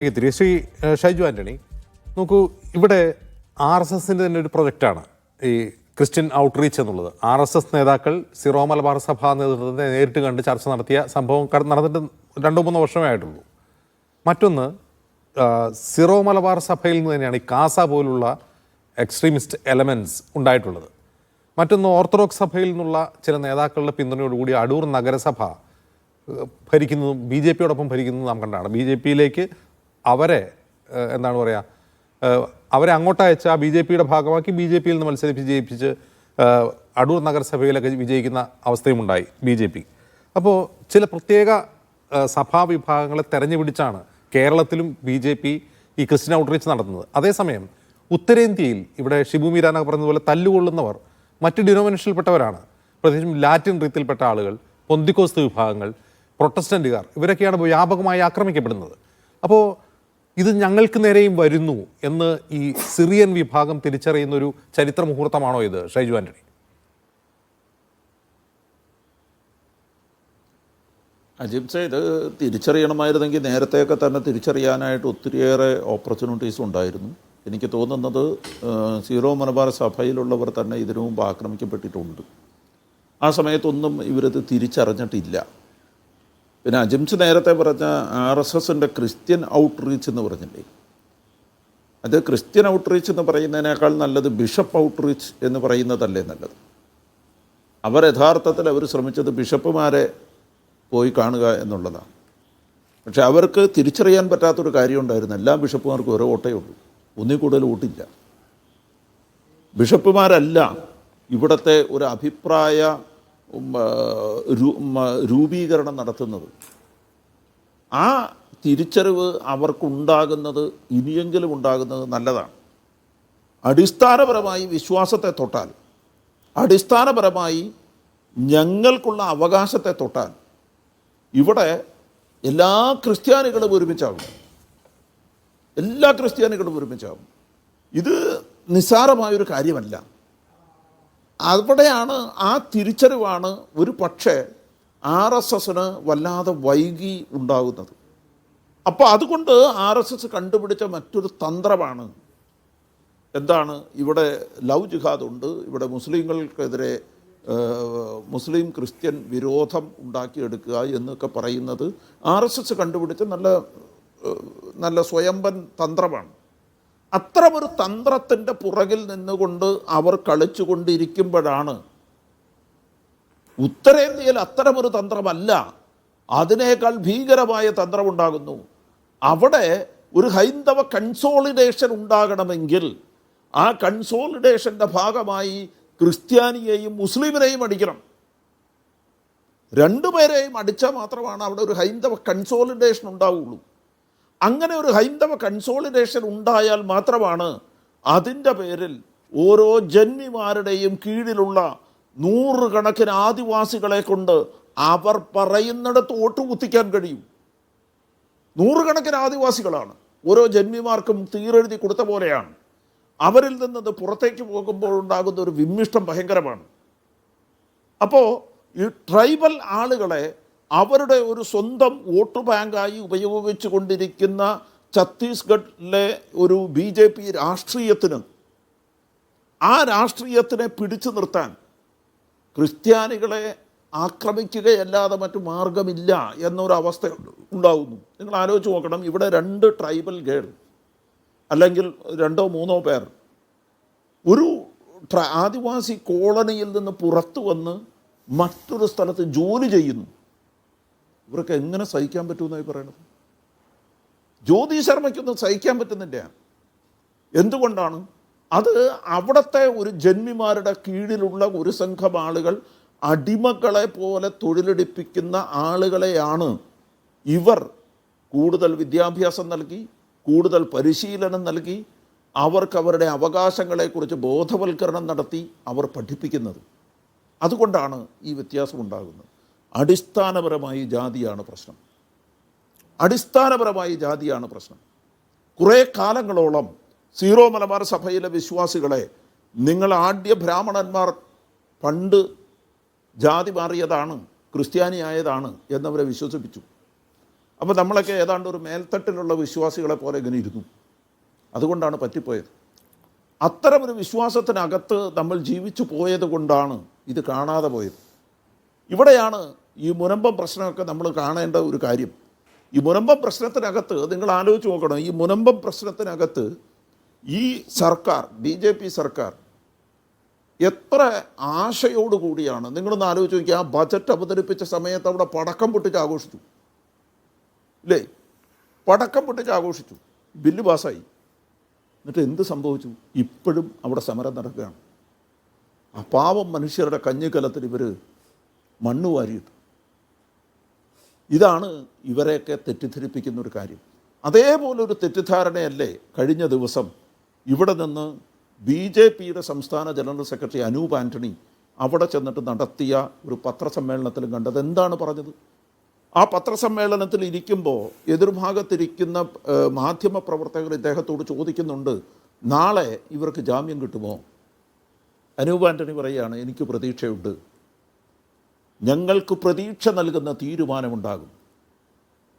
ശ്രീ ഷൈജു ആൻ്റണി, നോക്കൂ, ഇവിടെ RSSൻ്റെ തന്നെ ഒരു പ്രൊജക്റ്റാണ് ഈ ക്രിസ്ത്യൻ ഔട്ട്റീച്ച് എന്നുള്ളത്. RSS നേതാക്കൾ സിറോ മലബാർ സഭാ നേതൃത്വത്തെ നേരിട്ട് കണ്ട് ചർച്ച നടത്തിയ സംഭവം നടന്നിട്ട് 2-3 വർഷമേ ആയിട്ടുള്ളൂ. മറ്റൊന്ന്, സിറോ മലബാർ സഭയിൽ നിന്ന് തന്നെയാണ് ഈ കാസ പോലുള്ള എക്സ്ട്രീമിസ്റ്റ് എലമെൻറ്റ്സ് ഉണ്ടായിട്ടുള്ളത്. മറ്റൊന്ന്, ഓർത്തഡോക്സ് സഭയിൽ നിന്നുള്ള ചില നേതാക്കളുടെ പിന്തുണയോടുകൂടി അടൂർ നഗരസഭ ഭരിക്കുന്നതും BJP-യോടൊപ്പം ഭരിക്കുന്നതും നാം കണ്ടാണ്. BJP-യിലേക്ക് അവരെ എന്താണ് പറയുക, അവരെ അങ്ങോട്ട് അയച്ച BJP-യുടെ ഭാഗമാക്കി BJP-യിൽ നിന്ന് മത്സരിപ്പിച്ച് ജയിപ്പിച്ച് അടൂർ നഗരസഭയിലൊക്കെ വിജയിക്കുന്ന അവസ്ഥയുമുണ്ടായി BJP. അപ്പോൾ ചില പ്രത്യേക സഭാവിഭാഗങ്ങളെ തെരഞ്ഞുപിടിച്ചാണ് കേരളത്തിലും BJP ഈ ക്രിസ്ത്യൻ ഔട്ട്റീച്ച് നടത്തുന്നത്. അതേസമയം ഉത്തരേന്ത്യയിൽ ഇവിടെ ഷിബു മീരാനൊക്കെ പറഞ്ഞതുപോലെ തല്ലുകൊള്ളുന്നവർ മറ്റ് ഡിനോമിനേഷനിൽപ്പെട്ടവരാണ്. പ്രത്യേകിച്ചും ലാറ്റിൻ റീത്തിൽപ്പെട്ട ആളുകൾ, പൊന്തിക്കോസ്ത് വിഭാഗങ്ങൾ, പ്രൊട്ടസ്റ്റന്റുകാർ, ഇവരൊക്കെയാണ് വ്യാപകമായി ആക്രമിക്കപ്പെടുന്നത്. അപ്പോൾ ഇത് ഞങ്ങൾക്ക് നേരെയും വരുന്നു എന്ന് ഈ സിറിയൻ വിഭാഗം തിരിച്ചറിയുന്ന ഒരു ചരിത്ര മുഹൂർത്തമാണോ ഇത്, ഷൈജു ആൻ്റണി? അജിംസെ, ഇത് തിരിച്ചറിയണമായിരുന്നെങ്കിൽ നേരത്തെയൊക്കെ തന്നെ തിരിച്ചറിയാനായിട്ട് ഒത്തിരിയേറെ ഓപ്പർച്യൂണിറ്റീസ് ഉണ്ടായിരുന്നു. എനിക്ക് തോന്നുന്നത് സീറോ മലബാർ സഭയിലുള്ളവർ തന്നെ ഇതിനു മുമ്പ് ആക്രമിക്കപ്പെട്ടിട്ടുണ്ട്. ആ സമയത്തൊന്നും ഇവരത് തിരിച്ചറിഞ്ഞിട്ടില്ല. പിന്നെ അജിംസ് നേരത്തെ പറഞ്ഞ RSSൻ്റെ ക്രിസ്ത്യൻ ഔട്ട്റീച്ച് എന്ന് പറഞ്ഞില്ലേ, അത് ക്രിസ്ത്യൻ ഔട്ട്റീച്ച് എന്ന് പറയുന്നതിനേക്കാൾ നല്ലത് ബിഷപ്പ് ഔട്ട്റീച്ച് എന്ന് പറയുന്നതല്ലേ നല്ലത്. അവർ യഥാർത്ഥത്തിൽ ശ്രമിച്ചത് ബിഷപ്പുമാരെ പോയി കാണുക എന്നുള്ളതാണ്. പക്ഷെ അവർക്ക് തിരിച്ചറിയാൻ പറ്റാത്തൊരു കാര്യം ഉണ്ടായിരുന്നു. എല്ലാ ബിഷപ്പുമാർക്കും ഓരോ വോട്ടേ ഉള്ളൂ, ഒന്നിൽ കൂടുതൽ വോട്ടില്ല. ബിഷപ്പുമാരല്ല ഇവിടുത്തെ ഒരു അഭിപ്രായ രൂപീകരണം നടത്തുന്നത്. ആ തിരിച്ചറിവ് അവർക്കുണ്ടാകുന്നത് ഇനിയെങ്കിലും ഉണ്ടാകുന്നത് നല്ലതാണ്. അടിസ്ഥാനപരമായി വിശ്വാസത്തെ തൊട്ടാൽ, അടിസ്ഥാനപരമായി ഞങ്ങൾക്കുള്ള അവകാശത്തെ തൊട്ടാൽ ഇവിടെ എല്ലാ ക്രിസ്ത്യാനികളും ഒരുമിച്ചാകും. എല്ലാ ക്രിസ്ത്യാനികളും ഒരുമിച്ചാകും. ഇത് നിസ്സാരമായൊരു കാര്യമല്ല. അവിടെയാണ് ആ തിരിച്ചറിവാണ് ഒരു പക്ഷേ RSSന് വല്ലാതെ വൈകി ഉണ്ടാകുന്നത്. അപ്പോൾ അതുകൊണ്ട് RSS കണ്ടുപിടിച്ച മറ്റൊരു തന്ത്രമാണ് എന്താണ്, ഇവിടെ ലവ് ജിഹാദ് ഉണ്ട്, ഇവിടെ മുസ്ലിങ്ങൾക്കെതിരെ മുസ്ലിം ക്രിസ്ത്യൻ വിരോധം ഉണ്ടാക്കിയെടുക്കുക എന്നൊക്കെ പറയുന്നത് RSS കണ്ടുപിടിച്ച നല്ല സ്വയംഭൻ തന്ത്രമാണ്. അത്തരമൊരു തന്ത്രത്തിൻ്റെ പുറകിൽ നിന്നുകൊണ്ട് അവർ കളിച്ചു കൊണ്ടിരിക്കുമ്പോഴാണ് ഉത്തരേന്ത്യയിൽ അത്തരമൊരു തന്ത്രമല്ല, അതിനേക്കാൾ ഭീകരമായ തന്ത്രമുണ്ടാകുന്നു. അവിടെ ഒരു ഹൈന്ദവ കൺസോളിഡേഷൻ ഉണ്ടാകണമെങ്കിൽ ആ കൺസോളിഡേഷൻ്റെ ഭാഗമായി ക്രിസ്ത്യാനിയെയും മുസ്ലിമിനെയും അടിക്കണം. രണ്ടുപേരെയും അടിച്ചാൽ മാത്രമാണ് അവിടെ ഒരു ഹൈന്ദവ കൺസോളിഡേഷൻ ഉണ്ടാവുകയുള്ളൂ. അങ്ങനെ ഒരു ഹൈന്ദവ കൺസോളിഡേഷൻ ഉണ്ടായാൽ മാത്രമാണ് അതിൻ്റെ പേരിൽ ഓരോ ജന്മിമാരുടെയും കീഴിലുള്ള 100 കണക്കിന് ആദിവാസികളെ കൊണ്ട് അവർ പറയുന്നിടത്ത് വോട്ട് കുത്തിക്കാൻ കഴിയും. 100 കണക്കിന് ആദിവാസികളാണ്, ഓരോ ജന്മിമാർക്കും തീരെഴുതി കൊടുത്ത പോലെയാണ്. അവരിൽ നിന്നത് പുറത്തേക്ക് പോകുമ്പോൾ ഉണ്ടാകുന്ന ഒരു വിമ്മിഷ്ടം ഭയങ്കരമാണ്. അപ്പോൾ ഈ ട്രൈബൽ ആളുകളെ അവരുടെ ഒരു സ്വന്തം വോട്ട് ബാങ്കായി ഉപയോഗിച്ചു കൊണ്ടിരിക്കുന്ന ഛത്തീസ്ഗഡിലെ ഒരു BJP രാഷ്ട്രീയത്തിന്, ആ രാഷ്ട്രീയത്തിനെ പിടിച്ചു നിർത്താൻ ക്രിസ്ത്യാനികളെ ആക്രമിക്കുകയല്ലാതെ മറ്റു മാർഗമില്ല എന്നൊരവസ്ഥ ഉണ്ടാകുന്നു. നിങ്ങൾ ആലോചിച്ച് നോക്കണം, ഇവിടെ 2 ട്രൈബൽ ഗേൾ അല്ലെങ്കിൽ 2-3 പേർ ഒരു ആദിവാസി കോളനിയിൽ നിന്ന് പുറത്തു വന്ന് മറ്റൊരു സ്ഥലത്ത് ജോലി ചെയ്യുന്നു. ഇവർക്ക് എങ്ങനെ സഹിക്കാൻ പറ്റുമെന്നായി പറയണത്? ജ്യോതി ശർമ്മയ്ക്കൊന്നും സഹിക്കാൻ പറ്റുന്നില്ല. എന്തുകൊണ്ടാണ്? അത് അവിടുത്തെ ഒരു ജന്മിമാരുടെ കീഴിലുള്ള ഒരു സംഘം ആളുകൾ, അടിമകളെ പോലെ തൊഴിലെടുപ്പിക്കുന്ന ആളുകളെയാണ് ഇവർ കൂടുതൽ വിദ്യാഭ്യാസം നൽകി, കൂടുതൽ പരിശീലനം നൽകി, അവർക്ക് അവരുടെ അവകാശങ്ങളെക്കുറിച്ച് ബോധവൽക്കരണം നടത്തി അവർ പഠിപ്പിക്കുന്നത്. അതുകൊണ്ടാണ് ഈ വ്യത്യാസം ഉണ്ടാകുന്നത്. അടിസ്ഥാനപരമായി ജാതിയാണ് പ്രശ്നം. അടിസ്ഥാനപരമായി ജാതിയാണ് പ്രശ്നം. കുറേ കാലങ്ങളോളം സീറോ മലബാർ സഭയിലെ വിശ്വാസികളെ നിങ്ങൾ ആദ്യ ബ്രാഹ്മണന്മാർ പണ്ട് ജാതി മാറിയതാണ്, ക്രിസ്ത്യാനിയായതാണ് എന്നവരെ വിശ്വസിപ്പിച്ചു. അപ്പോൾ നമ്മളൊക്കെ ഏതാണ്ട് ഒരു മേൽത്തട്ടിലുള്ള വിശ്വാസികളെ പോലെ ഇങ്ങനെ ഇരുന്നു. അതുകൊണ്ടാണ് പറ്റിപ്പോയത്. അത്തരമൊരു വിശ്വാസത്തിനകത്ത് നമ്മൾ ജീവിച്ചു പോയത് കൊണ്ടാണ് ഇത് കാണാതെ പോയത്. ഇവിടെയാണ് ഈ മുനമ്പം പ്രശ്നമൊക്കെ നമ്മൾ കാണേണ്ട ഒരു കാര്യം. ഈ മുനമ്പം പ്രശ്നത്തിനകത്ത് നിങ്ങൾ ആലോചിച്ച് നോക്കണം. ഈ മുനമ്പം പ്രശ്നത്തിനകത്ത് ഈ സർക്കാർ, BJP സർക്കാർ എത്ര ആശയോടുകൂടിയാണ്. നിങ്ങളൊന്ന് ആലോചിച്ച് നോക്കി, ആ ബജറ്റ് അവതരിപ്പിച്ച സമയത്ത് അവിടെ പടക്കം പൊട്ടിച്ച് ആഘോഷിച്ചു, ഇല്ലേ? പടക്കം പൊട്ടിച്ച് ആഘോഷിച്ചു, ബില്ല് പാസ്സായി. എന്നിട്ട് എന്ത് സംഭവിച്ചു? ഇപ്പോഴും അവിടെ സമരം നടക്കുകയാണ്. ആ പാവം മനുഷ്യരുടെ കഞ്ഞിക്കലത്തിൽ ഇവർ മണ്ണ് വാരിയിട്ടു. ഇതാണ് ഇവരെയൊക്കെ തെറ്റിദ്ധരിപ്പിക്കുന്ന ഒരു കാര്യം. അതേപോലെ ഒരു തെറ്റിദ്ധാരണയല്ലേ കഴിഞ്ഞ ദിവസം ഇവിടെ നിന്ന് BJPയുടെ സംസ്ഥാന ജനറൽ സെക്രട്ടറി അനൂപ് ആൻ്റണി അവിടെ ചെന്നിട്ട് നടത്തിയ ഒരു പത്രസമ്മേളനത്തിലും കണ്ടത്? എന്താണ് പറഞ്ഞത്? ആ പത്രസമ്മേളനത്തിൽ ഇരിക്കുമ്പോൾ എതിർഭാഗത്തിരിക്കുന്ന മാധ്യമപ്രവർത്തകർ ഇദ്ദേഹത്തോട് ചോദിക്കുന്നുണ്ട്, നാളെ ഇവർക്ക് ജാമ്യം കിട്ടുമോ? അനൂപ് ആൻ്റണി പറയുകയാണ്, എനിക്ക് പ്രതീക്ഷയുണ്ട്, ഞങ്ങൾക്ക് പ്രതീക്ഷ നൽകുന്ന തീരുമാനമുണ്ടാകും.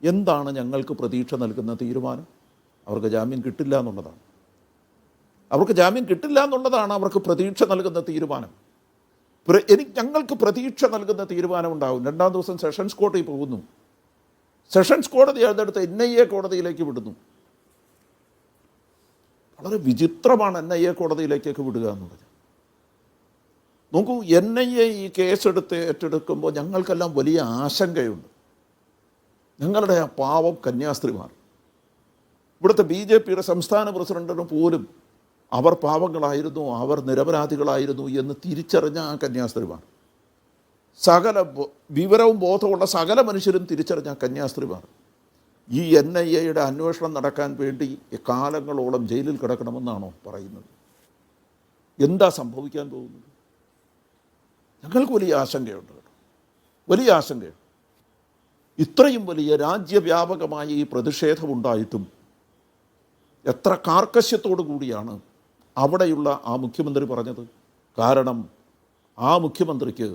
എന്താണ് ഞങ്ങൾക്ക് പ്രതീക്ഷ നൽകുന്ന തീരുമാനം? അവർക്ക് ജാമ്യം കിട്ടില്ല എന്നുള്ളതാണ്. അവർക്ക് ജാമ്യം കിട്ടില്ല എന്നുള്ളതാണ് അവർക്ക് പ്രതീക്ഷ നൽകുന്ന തീരുമാനം. ഞങ്ങൾക്ക് പ്രതീക്ഷ നൽകുന്ന തീരുമാനം ഉണ്ടാകും. രണ്ടാം ദിവസം സെഷൻസ് കോടതി പോകുന്നു. സെഷൻസ് കോടതി അതെടുത്ത് NIA കോടതിയിലേക്ക് വിടുന്നു. വളരെ വിചിത്രമാണ് NIA കോടതിയിലേക്കൊക്കെ വിടുക എന്നുള്ളത്. നോക്കൂ, NIA ഈ കേസെടുത്ത് ഏറ്റെടുക്കുമ്പോൾ ഞങ്ങൾക്കെല്ലാം വലിയ ആശങ്കയുണ്ട്. ഞങ്ങളുടെ ആ പാവം കന്യാസ്ത്രീമാർ, ഇവിടുത്തെ BJPയുടെ സംസ്ഥാന പ്രസിഡന്റിന് പോലും അവർ പാവങ്ങളായിരുന്നു, അവർ നിരപരാധികളായിരുന്നു എന്ന് തിരിച്ചറിഞ്ഞ ആ കന്യാസ്ത്രീമാർ, സകല വിവരവും ബോധമുള്ള സകല മനുഷ്യരും തിരിച്ചറിഞ്ഞ ആ കന്യാസ്ത്രീമാർ ഈ NIAയുടെ അന്വേഷണം നടക്കാൻ വേണ്ടി കാലങ്ങളോളം ജയിലിൽ കിടക്കണമെന്നാണോ പറയുന്നത്? എന്താ സംഭവിക്കാൻ പോകുന്നത്? ഞങ്ങൾക്ക് വലിയ ആശങ്കയുണ്ട്, വലിയ ആശങ്കയുണ്ട്. ഇത്രയും വലിയ രാജ്യവ്യാപകമായ ഈ പ്രതിഷേധമുണ്ടായിട്ടും എത്ര കാർക്കശ്യത്തോടു കൂടിയാണ് അവിടെയുള്ള ആ മുഖ്യമന്ത്രി പറഞ്ഞത്. കാരണം ആ മുഖ്യമന്ത്രിക്ക്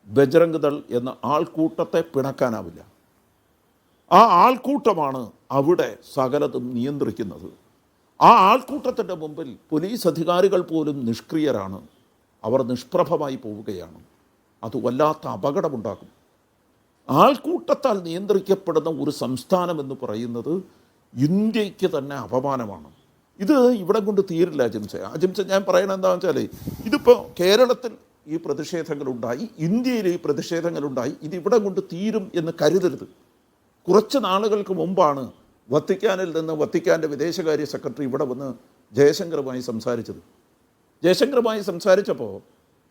ബജ്രംഗ് ദൾ എന്ന ആൾക്കൂട്ടത്തെ പിണക്കാനാവില്ല. ആ ആൾക്കൂട്ടമാണ് അവിടെ സകലതും നിയന്ത്രിക്കുന്നത്. ആ ആൾക്കൂട്ടത്തിൻ്റെ മുമ്പിൽ പോലീസ് അധികാരികൾ പോലും നിഷ്ക്രിയരാണ്, അവർ നിഷ്പ്രഭമായി പോവുകയാണ്. അത് വല്ലാത്ത അപകടമുണ്ടാക്കും. ആൾക്കൂട്ടത്താൽ നിയന്ത്രിക്കപ്പെടുന്ന ഒരു സംസ്ഥാനം എന്ന് പറയുന്നത് ഇന്ത്യക്ക് തന്നെ അപമാനമാണ്. ഇത് ഇവിടെ കൊണ്ട് തീരില്ല ജിംസെ. ഞാൻ പറയണത് എന്താണെന്ന് വെച്ചാൽ, ഇതിപ്പോൾ കേരളത്തിൽ ഈ പ്രതിഷേധങ്ങളുണ്ടായി, ഇന്ത്യയിൽ ഈ പ്രതിഷേധങ്ങളുണ്ടായി, ഇതിവിടെ കൊണ്ട് തീരും എന്ന് കരുതരുത്. കുറച്ച് നാളുകൾക്ക് മുമ്പാണ് വത്തിക്കാനിൽ നിന്ന് വത്തിക്കാൻ്റെ വിദേശകാര്യ സെക്രട്ടറി ഇവിടെ വന്ന് ജയശങ്കറുമായി സംസാരിച്ചത്. ജയശങ്കറുമായി സംസാരിച്ചപ്പോൾ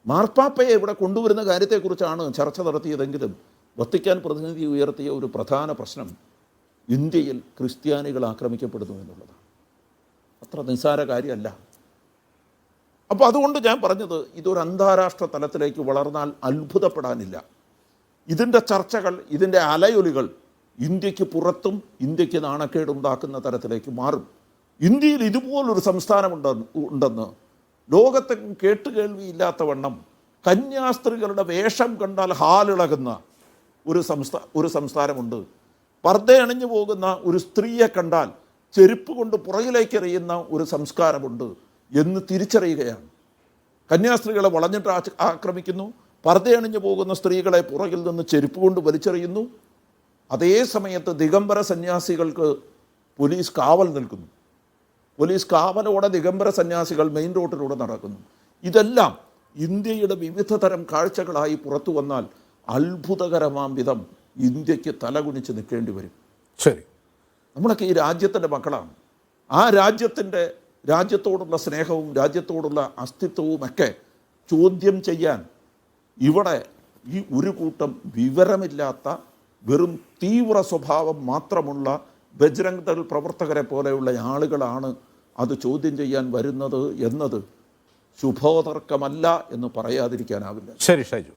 മാർപ്പാപ്പയെ ഇവിടെ കൊണ്ടുവരുന്ന കാര്യത്തെക്കുറിച്ചാണ് ചർച്ച നടത്തിയതെങ്കിലും വത്തിക്കാൻ പ്രതിനിധി ഉയർത്തിയ ഒരു പ്രധാന പ്രശ്നം ഇന്ത്യയിൽ ക്രിസ്ത്യാനികൾ ആക്രമിക്കപ്പെടുന്നു എന്നുള്ളതാണ്. അത്ര നിസ്സാര കാര്യമല്ല. അപ്പോൾ അതുകൊണ്ട് ഞാൻ പറഞ്ഞത്, ഇതൊരു അന്താരാഷ്ട്ര തലത്തിലേക്ക് വളർന്നാൽ അത്ഭുതപ്പെടാനില്ല. ഇതിൻ്റെ ചർച്ചകൾ, ഇതിൻ്റെ അലയൊലികൾ ഇന്ത്യക്ക് പുറത്തും ഇന്ത്യക്ക് നാണക്കേടുണ്ടാക്കുന്ന തരത്തിലേക്ക് മാറും. ഇന്ത്യയിൽ ഇതുപോലൊരു സംസ്ഥാനമുണ്ടെന്ന് ലോകത്തെ കേട്ടുകേൾവിയില്ലാത്തവണ്ണം കന്യാസ്ത്രീകളുടെ വേഷം കണ്ടാൽ ഹാലിളകുന്ന ഒരു സംസ്ഥാനമുണ്ട്. പർദ്ദ അണിഞ്ഞു പോകുന്ന ഒരു സ്ത്രീയെ കണ്ടാൽ ചെരുപ്പ് കൊണ്ട് പുറകിലേക്ക് എറിയുന്ന ഒരു സംസ്കാരമുണ്ട് എന്ന് തിരിച്ചറിയുകയാണ്. കന്യാസ്ത്രീകളെ വളഞ്ഞിട്ട് ആക്രമിക്കുന്നു, പർദ്ദ അണിഞ്ഞു പോകുന്ന സ്ത്രീകളെ പുറകിൽ നിന്ന് ചെരുപ്പ് കൊണ്ട് വലിച്ചെറിയുന്നു. അതേ സമയത്ത് ദിഗംബര സന്യാസികൾക്ക് പോലീസ് കാവൽ നിൽക്കുന്നു. പോലീസ് കാവലോടെ ദിഗംബര സന്യാസികൾ മെയിൻ റോഡിലൂടെ നടക്കുന്നു. ഇതെല്ലാം ഇന്ത്യയുടെ വിവിധ തരം കാഴ്ചകളായി പുറത്തു വന്നാൽ അത്ഭുതകരമാം വിധം ഇന്ത്യക്ക് തലകുനിച്ച് നിൽക്കേണ്ടി വരും. ശരി, നമ്മളൊക്കെ ഈ രാജ്യത്തിൻ്റെ മക്കളാണ്. ആ രാജ്യത്തോടുള്ള സ്നേഹവും രാജ്യത്തോടുള്ള അസ്തിത്വവുമൊക്കെ ചോദ്യം ചെയ്യാൻ ഇവിടെ ഈ ഒരു കൂട്ടം വിവരമില്ലാത്ത, വെറും തീവ്ര സ്വഭാവം മാത്രമുള്ള ബജ്രംഗ് ദൾ പ്രവർത്തകരെ പോലെയുള്ള ആളുകളാണ് അത് ചോദ്യം ചെയ്യാൻ വരുന്നത് എന്നത് ശുഭോദർക്കമല്ല എന്ന് പറയാതിരിക്കാനാവില്ല. ശരി ഷൈജു.